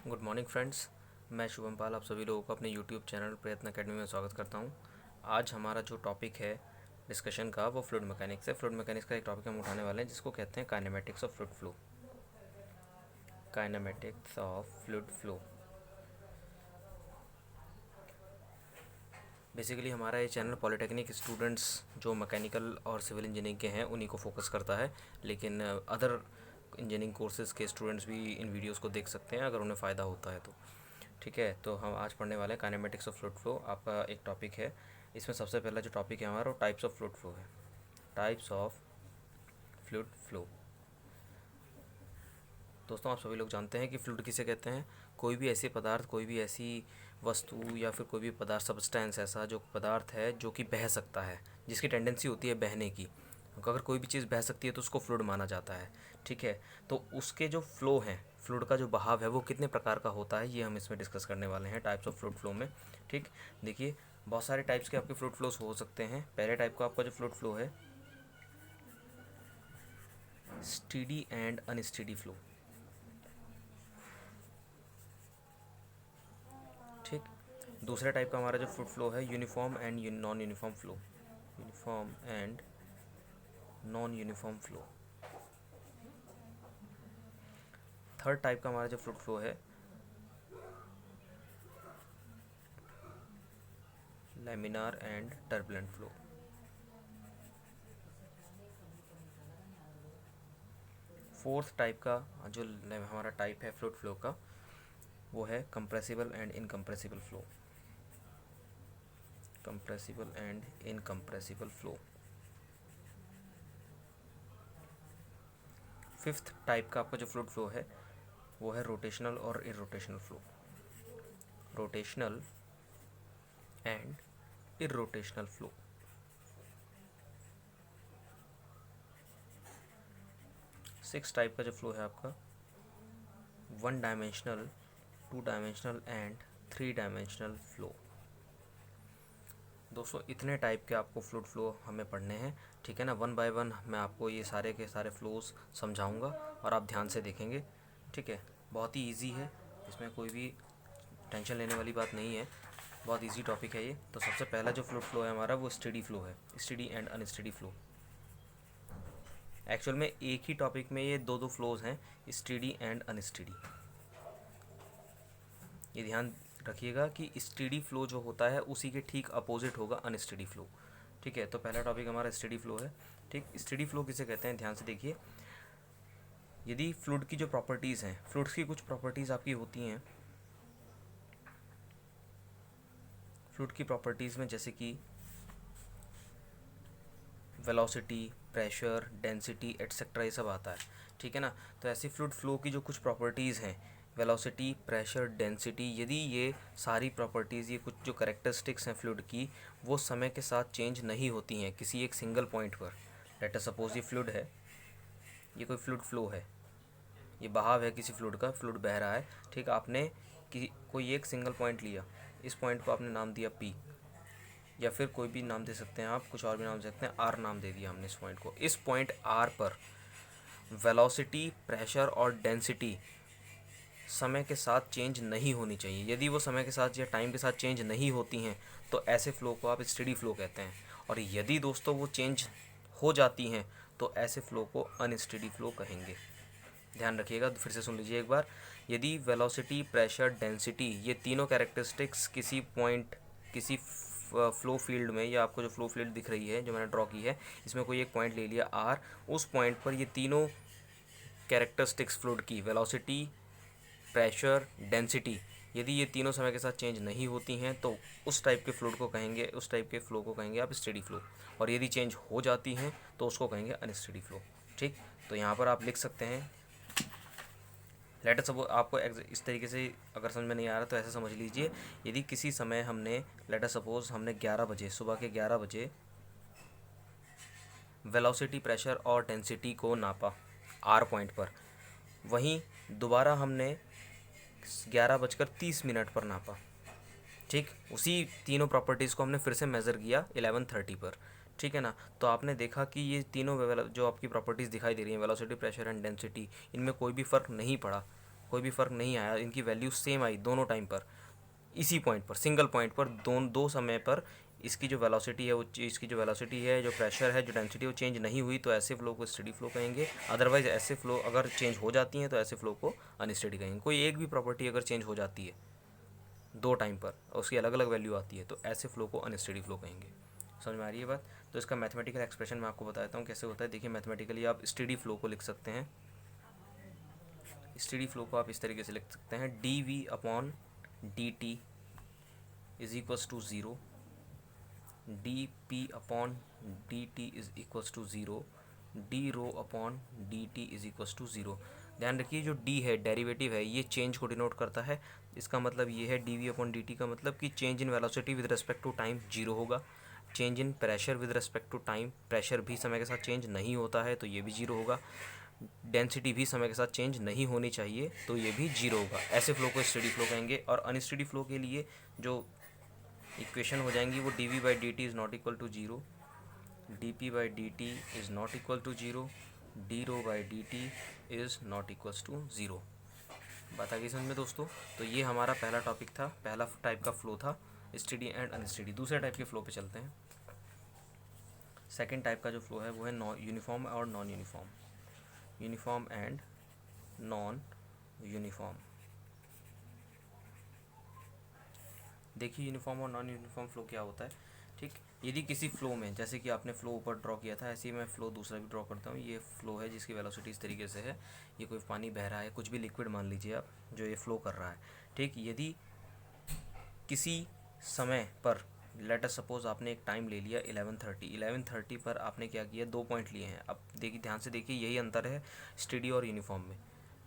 Good morning friends. मैं शुभम पाल आप सभी लोगों को अपने यूट्यूब चैनल प्रयत्न अकेडमी में स्वागत करता हूं। आज हमारा जो टॉपिक है डिस्कशन का वो फ्लूइड मैकेनिक्स है। फ्लूइड मैकेनिक्स का एक टॉपिक हम उठाने वाले हैं जिसको कहते हैं kinematics of fluid flow. Kinematics of fluid flow basically हमारा ये चैनल पॉलिटेक्निक स्टूडेंट्स जो मैकेनिकल और सिविल इंजीनियरिंग के हैं उन्हीं को फोकस करता है, लेकिन अदर इंजीनियरिंग कोर्सेज़ के स्टूडेंट्स भी इन वीडियोस को देख सकते हैं अगर उन्हें फ़ायदा होता है तो। ठीक है, तो हम आज पढ़ने वाले हैं काइनेमेटिक्स ऑफ फ्लूइड फ्लो। आपका एक टॉपिक है, इसमें सबसे पहला जो टॉपिक है हमारा वो टाइप्स ऑफ फ्लूइड फ्लो है। Types of fluid flow. दोस्तों, आप सभी लोग जानते हैं कि फ्लूइड किसे कहते हैं। कोई भी ऐसी पदार्थ, कोई भी ऐसी वस्तु या फिर कोई भी पदार्थ, सब्सटेंस, ऐसा जो पदार्थ है जो कि बह सकता है, जिसकी टेंडेंसी होती है बहने की। अगर कोई भी चीज़ बह सकती है तो उसको फ्लूइड माना जाता है। ठीक है, तो उसके जो फ्लो हैं, फ्लूइड का जो बहाव है वो कितने प्रकार का होता है, ये हम इसमें डिस्कस करने वाले हैं टाइप्स ऑफ फ्लूइड फ्लो में। ठीक, देखिए बहुत सारे टाइप्स के आपके फ्लूइड फ्लोज हो सकते हैं। पहले टाइप का आपका जो फ्लूइड फ्लो है स्टेडी एंड अनस्टेडी फ्लो। ठीक, दूसरे टाइप का हमारा जो फ्लूइड फ्लो है uniform and non uniform flow. Uniform and non uniform flow. Third type का हमारा जो फ्लूइड फ्लो है laminar and turbulent flow. Fourth type का जो हमारा टाइप है फ्लूइड फ्लो का वो है compressible and incompressible flow. Compressible and incompressible flow. Fifth type का आपका जो फ्लूइड फ्लो है वो है रोटेशनल और irrotational flow. Rotational and irrotational flow. Six type का जो फ्लो है आपका one dimensional, two dimensional and three dimensional flow. दोस्तों, इतने टाइप के आपको फ्लूइड फ्लो हमें पढ़ने हैं। ठीक है ना, वन बाय वन मैं आपको ये सारे के सारे फ्लोज समझाऊंगा और आप ध्यान से देखेंगे। ठीक है, बहुत ही इजी है, इसमें कोई भी टेंशन लेने वाली बात नहीं है, बहुत इजी टॉपिक है ये। तो सबसे पहला जो फ्लूइड फ्लो है हमारा वो स्टेडी फ्लो है। Steady and unsteady flow. Actual में एक ही टॉपिक में ये दो दो फ्लोज हैं, स्टेडी एंड अनस्टेडी। ये ध्यान रखिएगा कि स्टेडी फ्लो जो होता है उसी के ठीक अपोजिट होगा अनस्टेडी फ्लो। ठीक है, तो पहला टॉपिक हमारा स्टेडी फ्लो है। ठीक, स्टेडी फ्लो किसे कहते हैं, ध्यान से देखिए। यदि फ्लूइड की जो प्रॉपर्टीज़ हैं, फ्लूइड्स की कुछ प्रॉपर्टीज़ आपकी होती हैं। फ्लूइड की प्रॉपर्टीज़ में जैसे कि वेलोसिटी, प्रेशर, डेंसिटी एट्सेट्रा, ये सब आता है। ठीक है ना, तो ऐसी फ्लूइड फ्लो की जो कुछ प्रॉपर्टीज़ हैं, वेलोसिटी, प्रेशर, डेंसिटी, यदि ये सारी प्रॉपर्टीज़, ये कुछ जो करेक्टरिस्टिक्स हैं फ्लूइड की, वो समय के साथ चेंज नहीं होती हैं किसी एक सिंगल पॉइंट पर। लेट अस सपोज ये फ्लूइड है, ये कोई फ्लूइड फ्लो है, ये बहाव है किसी फ्लूइड का, फ्लूइड बह रहा है। ठीक, आपने कोई एक सिंगल पॉइंट लिया, इस पॉइंट को आपने नाम दिया पी, या फिर कोई भी नाम दे सकते हैं आप, कुछ और भी नाम दे सकते हैं, आर नाम दे दिया हमने इस पॉइंट को। इस पॉइंट आर पर वेलोसिटी, प्रेशर और डेंसिटी समय के साथ चेंज नहीं होनी चाहिए। यदि वो समय के साथ या टाइम के साथ चेंज नहीं होती हैं तो ऐसे फ्लो को आप स्टेडी फ्लो कहते हैं। और यदि दोस्तों वो चेंज हो जाती हैं तो ऐसे फ्लो को अनस्टेडी फ्लो कहेंगे। ध्यान रखिएगा, फिर से सुन लीजिए एक बार। यदि वेलोसिटी, प्रेशर, डेंसिटी, ये तीनों कैरेक्टरिस्टिक्स किसी पॉइंट, किसी फ्लो फील्ड में, या आपको जो फ्लो फील्ड दिख रही है जो मैंने ड्रॉ की है, इसमें कोई एक पॉइंट ले लिया आर, उस पॉइंट पर ये तीनों कैरेक्टरिस्टिक्स फ्लूइड की, वेलोसिटी, प्रेशर, डेंसिटी, यदि ये तीनों समय के साथ चेंज नहीं होती हैं तो उस टाइप के फ्लूइड को कहेंगे, उस टाइप के फ्लो को कहेंगे आप स्टेडी फ्लो। और यदि चेंज हो जाती हैं तो उसको कहेंगे अनस्टेडी फ्लो। ठीक, तो यहाँ पर आप लिख सकते हैं, लेट अस सपोज, आपको इस तरीके से अगर समझ में नहीं आ रहा तो ऐसा समझ लीजिए। यदि किसी समय हमने, लेट अस सपोज हमने 11 बजे, सुबह के 11 बजे वेलोसिटी, प्रेशर और डेंसिटी को नापा आर पॉइंट पर, वहीं दोबारा हमने 11:30 पर नापा। ठीक, उसी तीनों प्रॉपर्टीज़ को हमने फिर से मेज़र किया 11:30 पर। ठीक है ना, तो आपने देखा कि ये तीनों जो आपकी प्रॉपर्टीज़ दिखाई दे रही हैं, वेलोसिटी, प्रेशर एंड डेंसिटी, इनमें कोई भी फ़र्क नहीं पड़ा। कोई भी फ़र्क नहीं आया, इनकी वैल्यू सेम आई दोनों टाइम पर, इसी पॉइंट पर, सिंगल पॉइंट पर, दो समय पर इसकी जो वेलोसिटी है वो, इसकी जो वेलोसिटी है, जो प्रेशर है, जो डेंसिटी, वो चेंज नहीं हुई, तो ऐसे फ्लो को स्टेडी फ्लो कहेंगे। अदरवाइज ऐसे फ्लो अगर चेंज हो जाती हैं तो ऐसे फ्लो को अनस्टेडी कहेंगे। कोई एक भी प्रॉपर्टी अगर चेंज हो जाती है दो टाइम पर और उसकी अलग अलग वैल्यू आती है तो ऐसे फ्लो को अनस्टेडी फ्लो कहेंगे। समझ में आ रही है बात? तो इसका मैथमेटिकल एक्सप्रेशन मैं आपको बताता हूँ कैसे होता है। देखिए, मैथमेटिकली आप स्टेडी फ्लो को लिख सकते हैं। स्टेडी फ्लो को आप इस तरीके से लिख सकते हैं, D V upon D T is equals to zero, D P upon D T is equals to zero, D rho upon D T is equals to zero. ध्यान रखिए, जो डी है डेरिवेटिव है, ये चेंज को डिनोट करता है। इसका मतलब ये है D V upon D T का मतलब कि change in velocity with respect to time zero होगा। Change in pressure with respect to time, pressure भी समय के साथ चेंज नहीं होता है तो ये भी जीरो होगा। डेंसिटी भी समय के साथ चेंज नहीं होनी चाहिए तो ये भी जीरो होगा। ऐसे फ्लो को स्टेडी फ्लो कहेंगे। और अनस्टेडी फ्लो के लिए जो इक्वेशन हो जाएंगी वो D V by D T is not equal to zero, D P by D T is not equal to zero, D rho by D T is not equals to zero. बात आ गई समझ में दोस्तों? तो ये हमारा पहला टॉपिक था, पहला टाइप का फ्लो था, स्टेडी एंड अनस्टेडी। दूसरे टाइप के फ्लो पे चलते हैं। सेकेंड टाइप का जो फ्लो है वो है यूनिफॉर्म और non uniform, uniform and non uniform. देखिए, यूनिफॉर्म और नॉन यूनिफॉर्म फ्लो क्या होता है। ठीक, यदि किसी फ्लो में, जैसे कि आपने फ्लो ऊपर ड्रॉ किया था, ऐसे ही मैं फ्लो दूसरा भी ड्रॉ करता हूँ। ये फ्लो है जिसकी वेलोसिटी इस तरीके से है, ये कोई पानी बह रहा है, कुछ भी लिक्विड मान लीजिए आप, जो ये फ्लो कर रहा है। ठीक, यदि किसी समय पर, लेट अस सपोज आपने एक टाइम ले लिया 11:30 पर आपने क्या किया, 2 पॉइंट लिए हैं। अब देखिए, ध्यान से देखिए, यही अंतर है स्टेडी और यूनिफॉर्म में।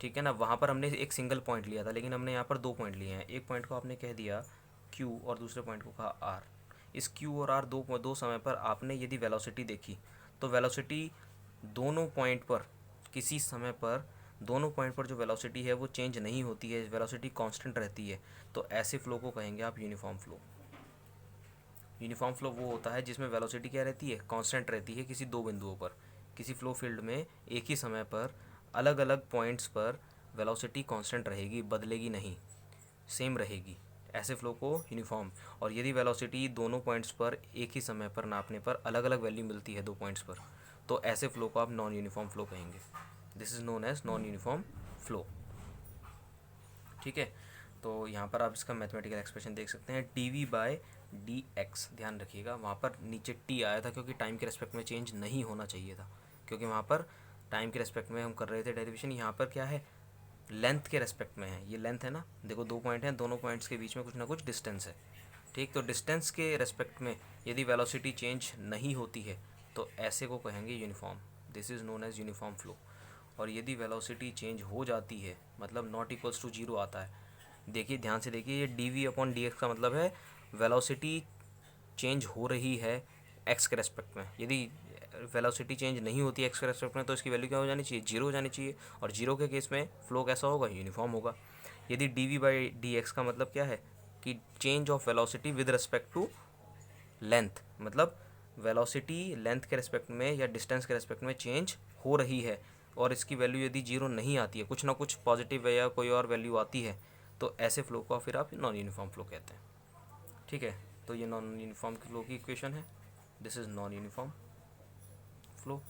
ठीक है ना, वहाँ पर हमने एक सिंगल पॉइंट लिया था, लेकिन हमने यहाँ पर 2 पॉइंट लिए हैं। एक पॉइंट को आपने कह दिया Q और दूसरे पॉइंट को कहा R। इस Q और R दो समय पर आपने यदि वेलोसिटी देखी तो वेलोसिटी दोनों पॉइंट पर, किसी समय पर दोनों पॉइंट पर जो वेलोसिटी है वो चेंज नहीं होती है, वेलोसिटी कांस्टेंट रहती है, तो ऐसे फ्लो को कहेंगे आप यूनिफॉर्म फ्लो। यूनिफॉर्म फ्लो वो होता है जिसमें वेलोसिटी क्या रहती है, कांस्टेंट रहती है किसी दो बिंदुओं पर। किसी फ्लो फील्ड में एक ही समय पर अलग अलग पॉइंट्स पर वेलोसिटी कांस्टेंट रहेगी, बदलेगी नहीं, सेम रहेगी। ऐसे फ्लो को यूनिफॉर्म। और यदि वेलोसिटी दोनों पॉइंट्स पर एक ही समय पर नापने पर अलग अलग वैल्यू मिलती है दो पॉइंट्स पर, तो ऐसे फ्लो को आप नॉन यूनिफॉर्म फ्लो कहेंगे। This is known as non uniform flow. ठीक है, तो यहाँ पर आप इसका मैथमेटिकल एक्सप्रेशन देख सकते हैं, D V by D X. ध्यान रखिएगा, वहाँ पर नीचे टी आया था क्योंकि टाइम के रेस्पेक्ट में चेंज नहीं होना चाहिए था, क्योंकि वहाँ पर टाइम के रेस्पेक्ट में हम कर रहे थे डेरिवेशन। यहाँ पर क्या है, लेंथ के रेस्पेक्ट में है। ये लेंथ है ना, देखो 2 पॉइंट हैं, दोनों पॉइंट्स के बीच में कुछ ना कुछ डिस्टेंस है। ठीक, तो डिस्टेंस के रेस्पेक्ट में यदि वेलोसिटी चेंज नहीं होती है तो ऐसे को कहेंगे uniform. This is known as uniform flow. और यदि वेलोसिटी चेंज हो जाती है, मतलब नॉट इक्वल्स टू जीरो आता है, देखिए ध्यान से देखिए, ये D V upon D X का मतलब है वेलोसिटी चेंज हो रही है एक्स के रेस्पेक्ट में। यदि वेलोसिटी चेंज नहीं होती है एक्स के रेस्पेक्ट में तो इसकी वैल्यू क्या हो जानी चाहिए, जीरो हो जानी चाहिए। और जीरो के केस में फ्लो कैसा होगा, यूनिफॉर्म होगा। यदि D V by D X का मतलब क्या है कि change of velocity with respect to length, मतलब वेलोसिटी लेंथ के रेस्पेक्ट में या डिस्टेंस के रेस्पेक्ट में चेंज हो रही है और इसकी वैल्यू यदि जीरो नहीं आती है, कुछ ना कुछ पॉजिटिव या कोई और वैल्यू आती है, तो ऐसे फ्लो को फिर आप नॉन यूनिफॉर्म फ्लो कहते हैं। ठीक है, तो ये नॉन यूनिफॉर्म फ्लो की इक्वेशन है। This is non uniform flow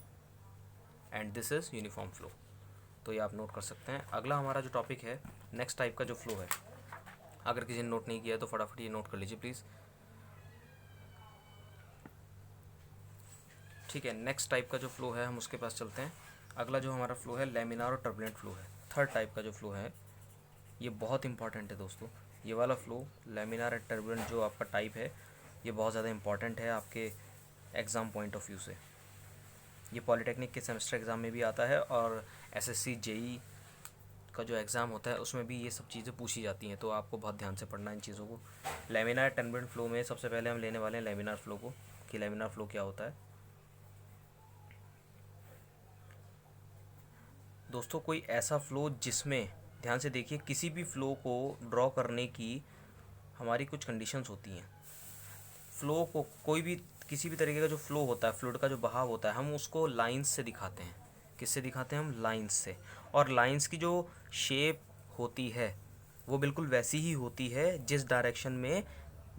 and this is uniform flow. तो ये आप नोट कर सकते हैं। अगला हमारा जो टॉपिक है, नेक्स्ट टाइप का जो फ्लो है, अगर किसी ने नोट नहीं किया है तो फटाफट ये नोट कर लीजिए प्लीज़। ठीक है, नेक्स्ट टाइप का जो फ्लो है हम उसके पास चलते हैं। अगला जो हमारा फ्लो है लैमिनार और टर्बुलेंट फ्लो है। थर्ड टाइप का जो फ्लो है ये बहुत इंपॉर्टेंट है दोस्तों। ये वाला फ्लो लैमिनार एंड टर्बुलेंट जो आपका टाइप है ये बहुत ज़्यादा इंपॉर्टेंट है आपके एग्ज़ाम पॉइंट ऑफ व्यू से। ये पॉलिटेक्निक के सेमेस्टर एग्ज़ाम में भी आता है और एसएससी जेई का जो एग्ज़ाम होता है उसमें भी ये सब चीज़ें पूछी जाती हैं, तो आपको बहुत ध्यान से पढ़ना है इन चीज़ों को। लैमिनार टर्बुलेंट फ्लो में सबसे पहले हम लेने वाले हैं लैमिनार फ्लो को, कि लैमिनार फ्लो क्या होता है। दोस्तों, कोई ऐसा फ़्लो जिसमें, ध्यान से देखिए, किसी भी फ़्लो को ड्रॉ करने की हमारी कुछ कंडीशंस होती हैं। फ़्लो को, कोई भी किसी भी तरीके का जो फ़्लो होता है, फ्लूइड का जो बहाव होता है, हम उसको लाइंस से दिखाते हैं। किससे दिखाते हैं हम, लाइंस से। और लाइंस की जो शेप होती है वो बिल्कुल वैसी ही होती है जिस डायरेक्शन में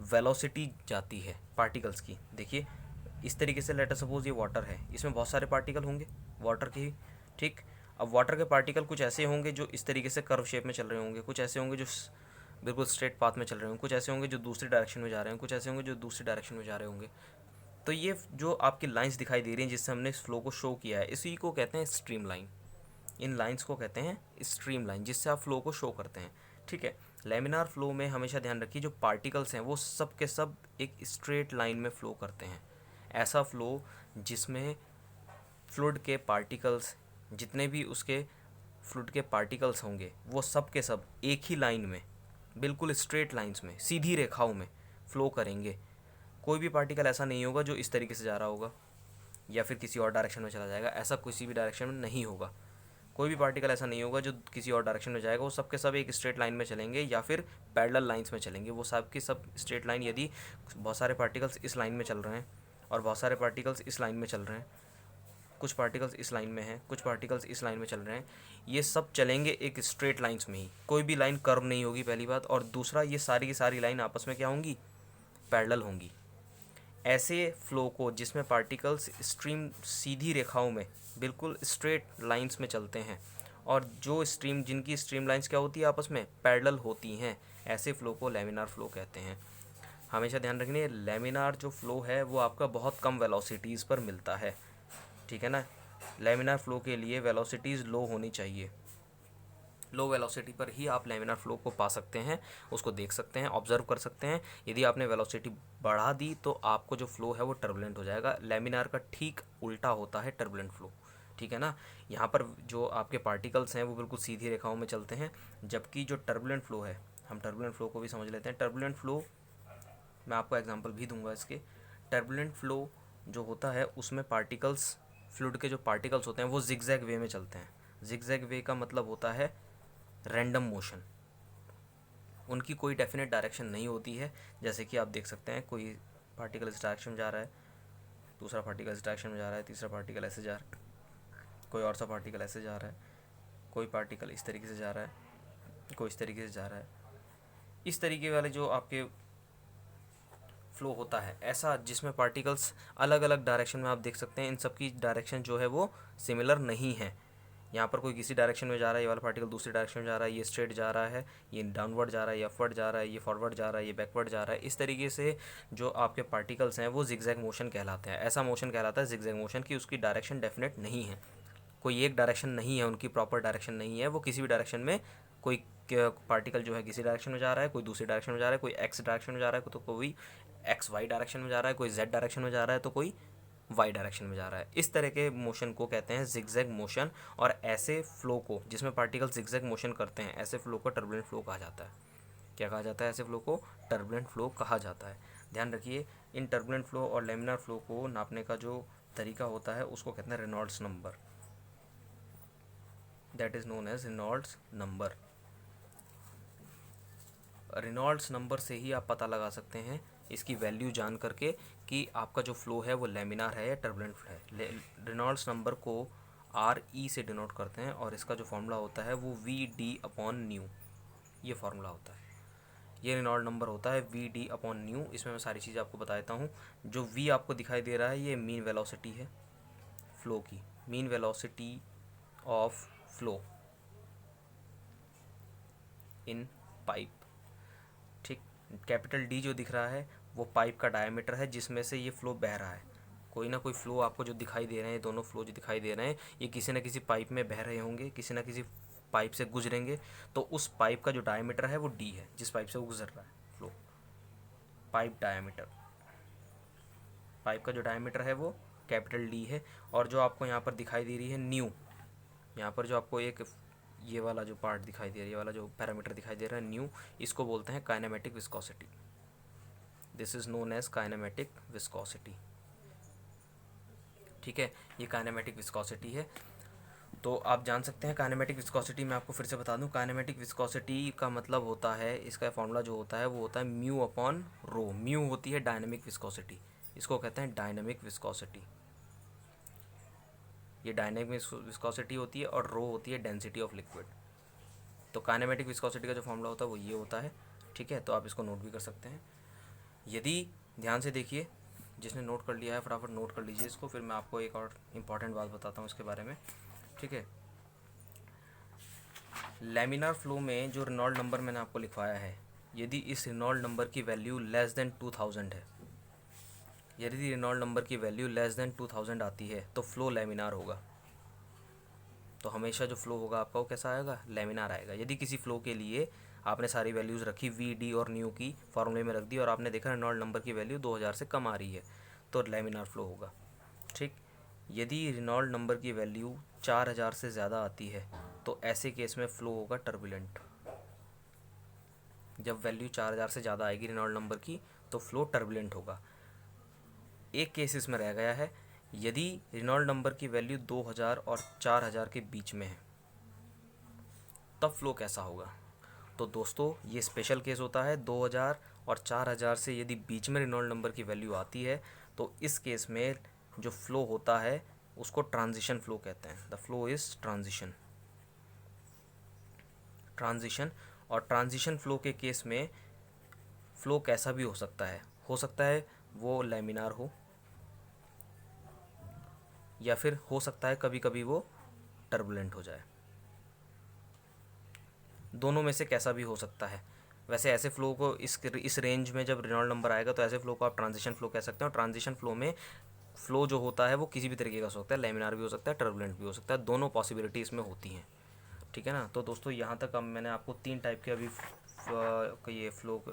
वेलोसिटी जाती है पार्टिकल्स की। देखिए इस तरीके से लेटर सपोज ये वाटर है, इसमें बहुत सारे पार्टिकल होंगे वाटर के ही, ठीक। अब वाटर के पार्टिकल कुछ ऐसे होंगे जो इस तरीके से कर्व शेप में चल रहे होंगे, कुछ ऐसे होंगे जो बिल्कुल स्ट्रेट पाथ में चल रहे होंगे, कुछ ऐसे होंगे जो दूसरी डायरेक्शन में जा रहे हैं, कुछ ऐसे होंगे जो दूसरी डायरेक्शन में जा रहे होंगे। तो ये जो आपकी लाइंस दिखाई दे रही हैं जिससे हमने इस फ्लो को शो किया है, इसी को कहते हैं स्ट्रीम लाइन। इन लाइंस को कहते हैं स्ट्रीम लाइन, जिससे आप फ्लो को शो करते हैं, ठीक है। लेमिनार फ्लो में हमेशा ध्यान रखिए जो पार्टिकल्स हैं वो सब के सब एक स्ट्रेट लाइन में फ्लो करते हैं। ऐसा फ्लो जिसमें फ्लूइड के पार्टिकल्स, जितने भी उसके फ्लूइड के पार्टिकल्स होंगे वो सब के सब एक ही लाइन में, बिल्कुल स्ट्रेट लाइंस में, सीधी रेखाओं में फ्लो करेंगे। कोई भी पार्टिकल ऐसा नहीं होगा जो इस तरीके से जा रहा होगा या फिर किसी और डायरेक्शन में चला जाएगा, ऐसा किसी भी डायरेक्शन में नहीं होगा। कोई भी पार्टिकल ऐसा नहीं होगा जो किसी और डायरेक्शन में जाएगा, वो सब के सब एक स्ट्रेट लाइन में चलेंगे या फिर पैरेलल लाइंस में चलेंगे। वो सब के सब स्ट्रेट लाइन, यदि बहुत सारे पार्टिकल्स इस लाइन में चल रहे हैं और बहुत सारे पार्टिकल्स इस लाइन में चल रहे हैं, कुछ पार्टिकल्स इस लाइन में हैं, कुछ पार्टिकल्स इस लाइन में चल रहे हैं, ये सब चलेंगे एक स्ट्रेट लाइंस में ही, कोई भी लाइन कर्व नहीं होगी, पहली बात। और दूसरा, ये सारी की सारी लाइन आपस में क्या होंगी, पैरेलल होंगी। ऐसे फ्लो को जिसमें पार्टिकल्स स्ट्रीम सीधी रेखाओं में बिल्कुल स्ट्रेट लाइंस में चलते हैं और जो स्ट्रीम, जिनकी स्ट्रीम लाइंस क्या होती है आपस में पैरेलल होती हैं, ऐसे फ्लो को लेमिनार फ्लो कहते हैं। हमेशा ध्यान रखिए लेमिनार जो फ्लो है वो आपका बहुत कम वेलोसिटीज़ पर मिलता है, ठीक है ना। लेमिनार फ्लो के लिए वेलोसिटीज़ लो होनी चाहिए, लो वेलोसिटी पर ही आप लेमिनार फ्लो को पा सकते हैं, उसको देख सकते हैं, ऑब्जर्व कर सकते हैं। यदि आपने वेलोसिटी बढ़ा दी तो आपको जो फ्लो है वो टर्बुलेंट हो जाएगा। लेमिनार का ठीक उल्टा होता है टर्बुलेंट फ्लो, ठीक है ना। यहाँ पर जो आपके पार्टिकल्स हैं वो बिल्कुल सीधी रेखाओं में चलते हैं, जबकि जो टर्बुलेंट फ्लो है, हम टर्बुलेंट फ्लो को भी समझ लेते हैं। टर्बुलेंट फ्लो मैं आपको एग्जांपल भी दूंगा इसके। टर्बुलेंट फ्लो जो होता है उसमें पार्टिकल्स, फ्लूइड के जो पार्टिकल्स होते हैं वो जिगजैग वे में चलते हैं। जिगजैग वे का मतलब होता है रैंडम मोशन, उनकी कोई डेफिनेट डायरेक्शन नहीं होती है। जैसे कि आप देख सकते हैं कोई पार्टिकल इस डायरेक्शन में जा रहा है, दूसरा पार्टिकल इस डायरेक्शन में जा रहा है, तीसरा पार्टिकल ऐसे जा रहा है, कोई और सा पार्टिकल ऐसे जा रहा है, कोई पार्टिकल इस तरीके से जा रहा है, कोई इस तरीके से जा रहा है। इस तरीके वाले जो आपके फ्लो होता है ऐसा, जिसमें पार्टिकल्स अलग अलग डायरेक्शन में, आप देख सकते हैं इन सब की डायरेक्शन जो है वो सिमिलर नहीं है। यहाँ पर कोई किसी डायरेक्शन में जा रहा है, ये वाला पार्टिकल दूसरी डायरेक्शन में जा रहा है, ये स्ट्रेट जा रहा है, ये डाउनवर्ड जा रहा है, ये अपवर्ड जा रहा है, ये फॉरवर्ड जा रहा है, ये बैकवर्ड जा रहा है। इस तरीके से जो आपके पार्टिकल्स हैं वो जिगजैग मोशन कहलाते हैं। ऐसा मोशन कहलाता है जिगजैग मोशन की उसकी डायरेक्शन डेफिनेट नहीं है, कोई एक डायरेक्शन नहीं है, उनकी प्रॉपर डायरेक्शन नहीं है। वो किसी भी डायरेक्शन में, कोई पार्टिकल जो है किसी डायरेक्शन में जा रहा है, कोई दूसरी डायरेक्शन में जा रहा है, कोई एक्स डायरेक्शन में जा रहा है, तो कोई एक्स वाई डायरेक्शन में जा रहा है, कोई जेड डायरेक्शन में जा रहा है, तो कोई वाई डायरेक्शन में जा रहा है। इस तरह के मोशन को कहते हैं जिगजैग मोशन। और ऐसे फ्लो को जिसमें पार्टिकल जिगजैग मोशन करते हैं, ऐसे फ्लो को टर्बुलेंट फ्लो कहा जाता है। क्या कहा जाता है? ऐसे फ्लो को टर्बुलेंट फ्लो कहा जाता है। ध्यान रखिए इन टर्बुलेंट फ्लो और लेमिनार फ्लो को नापने का जो तरीका होता है उसको कहते हैं Reynolds number, that is known as Reynolds number. Reynolds number से ही आप पता लगा सकते हैं इसकी वैल्यू जान करके कि आपका जो फ्लो है वो लेमिनार है या टर्बुलेंट है। रेनॉल्ड्स नंबर को आर ई से डिनोट करते हैं और इसका जो फार्मूला होता है वो वी डी अपॉन न्यू, ये फार्मूला होता है। ये रेनॉल्ड नंबर होता है वी डी अपॉन न्यू। इसमें मैं सारी चीज़ें आपको बताता हूँ। जो वी आपको दिखाई दे रहा है ये मीन वेलोसिटी है फ्लो की, mean velocity of flow in pipe, ठीक। कैपिटल डी जो दिख रहा है वो पाइप का डायमीटर है जिसमें से ये फ्लो बह रहा है। कोई ना कोई फ्लो आपको जो दिखाई दे रहे हैं, दोनों फ्लो जो दिखाई दे रहे हैं ये किसी न किसी पाइप में बह रहे होंगे, किसी न किसी पाइप से गुजरेंगे। तो उस पाइप का जो डायमीटर है वो डी है, जिस पाइप से वो गुजर रहा है फ्लो। पाइप डायमीटर, पाइप का जो डायमीटर है वो कैपिटल डी है। और जो आपको यहाँ पर दिखाई दे रही है न्यू, यहाँ पर जो आपको एक ये वाला जो पार्ट दिखाई दे रहा है, ये वाला जो पैरामीटर दिखाई दे रहा है न्यू, इसको बोलते हैं kinematic viscosity. This is known as kinematic viscosity, ठीक है। ये काइनेमेटिक विस्कोसिटी है। तो आप जान सकते हैं काइनेमेटिक विस्कोसिटी। मैं आपको फिर से बता दूं, काइनेमेटिक विस्कोसिटी का मतलब होता है, इसका फॉर्मूला जो होता है वो होता है म्यू अपॉन रो। म्यू होती है डायनेमिक विस्कोसिटी, इसको कहते हैं डायनेमिक विस्कोसिटी। ये डायनेमिक विस्कोसिटी होती है और रो होती है डेंसिटी ऑफ लिक्विड। तो काइनेमेटिक विस्कोसिटी का जो फॉर्मूला होता है वो ये होता है, ठीक है। तो आप इसको नोट भी कर सकते हैं। यदि ध्यान से देखिए, जिसने नोट कर लिया है फटाफट नोट कर लीजिए इसको, फिर मैं आपको एक और इम्पॉर्टेंट बात बताता हूँ इसके बारे में, ठीक है। लैमिनार फ्लो में जो रेनॉल्ड नंबर मैंने आपको लिखवाया है, यदि इस रेनॉल्ड नंबर की वैल्यू लेस देन 2000 है, यदि रेनॉल्ड नंबर की वैल्यू लेस देन 2000 आती है तो फ्लो लैमिनार होगा। तो हमेशा जो फ्लो होगा आपका वो कैसा आएगा, लैमिनार आएगा। यदि किसी फ्लो के लिए आपने सारी वैल्यूज़ रखी वी डी और न्यू की फॉर्मूले में रख दी और आपने देखा रेनॉल्ड नंबर की वैल्यू 2000 से कम आ रही है, तो लैमिनार फ्लो होगा, ठीक। यदि रेनॉल्ड नंबर की वैल्यू 4000 से ज़्यादा आती है तो ऐसे केस में फ़्लो होगा टर्बुलेंट। जब वैल्यू 4000 से ज़्यादा आएगी रेनॉल्ड नंबर की तो फ्लो टर्बुलेंट होगा। एक केस इसमें रह गया है, यदि रेनॉल्ड नंबर की वैल्यू 2000 और 4000 के बीच में है तब फ्लो कैसा होगा। तो दोस्तों ये स्पेशल केस होता है, 2000 और 4000 से यदि बीच में रेनॉल्ड नंबर की वैल्यू आती है तो इस केस में जो फ्लो होता है उसको ट्रांजिशन फ्लो कहते हैं। The flow is transition. और ट्रांजिशन फ्लो के केस में फ्लो कैसा भी हो सकता है वो लैमिनार हो, या फिर हो सकता है कभी कभी वो टर्बुलेंट हो जाए, दोनों में से कैसा भी हो सकता है। वैसे ऐसे फ्लो को इस रेंज में जब रेनॉल्ड नंबर आएगा तो ऐसे फ्लो को आप ट्रांजिशन फ्लो कह सकते हैं। और ट्रांजिशन फ्लो में फ्लो जो होता है वो किसी भी तरीके का हो सकता है, लैमिनार भी हो सकता है, टर्बुलेंट भी हो सकता है, दोनों पॉसिबिलिटी इसमें होती हैं, ठीक है ना। तो दोस्तों यहाँ तक अब मैंने आपको 3 टाइप के अभी ये फ्लो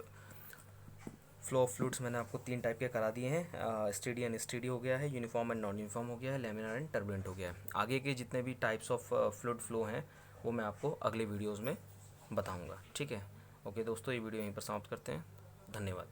ऑफ फ्लूइड्स मैंने आपको 3 टाइप के करा दिए हैं। स्टेडी एंड स्टेडी हो गया है, यूनिफॉर्म एंड नॉन यूनिफॉर्म हो गया है, लैमिनार एंड टर्बुलेंट हो गया है। आगे के जितने भी टाइप्स ऑफ फ्लूइड फ्लो हैं वो मैं आपको अगले वीडियोज़ में बताऊँगा, ठीक है। ओके दोस्तों, ये वीडियो यहीं पर समाप्त करते हैं। धन्यवाद।